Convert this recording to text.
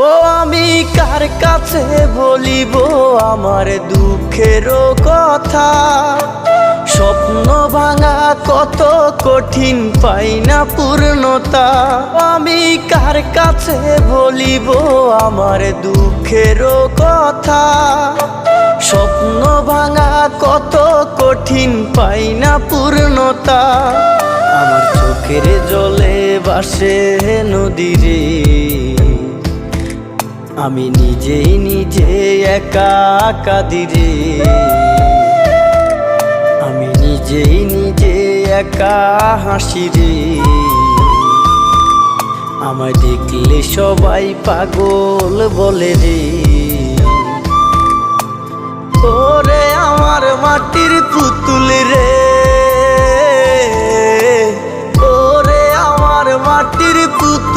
ও আমি কার কাছে বলিব আমার দুঃখের কথা? স্বপ্ন ভাঙা কত কঠিন, পাই না পূর্ণতা। আমি কার কাছে বলিব আমার দুঃখের কথা? স্বপ্ন ভাঙা কত কঠিন, পাই না পূর্ণতা। আমার চোখের জলে ভাসে নদীরে, আমি নিজেই নিজে একা কাঁদিরে। আমি নিজেই নিজে একা হাসিরে। আমায় দেখলে সবাই পাগল বলে রে। ওরে আমার মাটির পুতুল রে, ওরে আমার মাটির পুতুল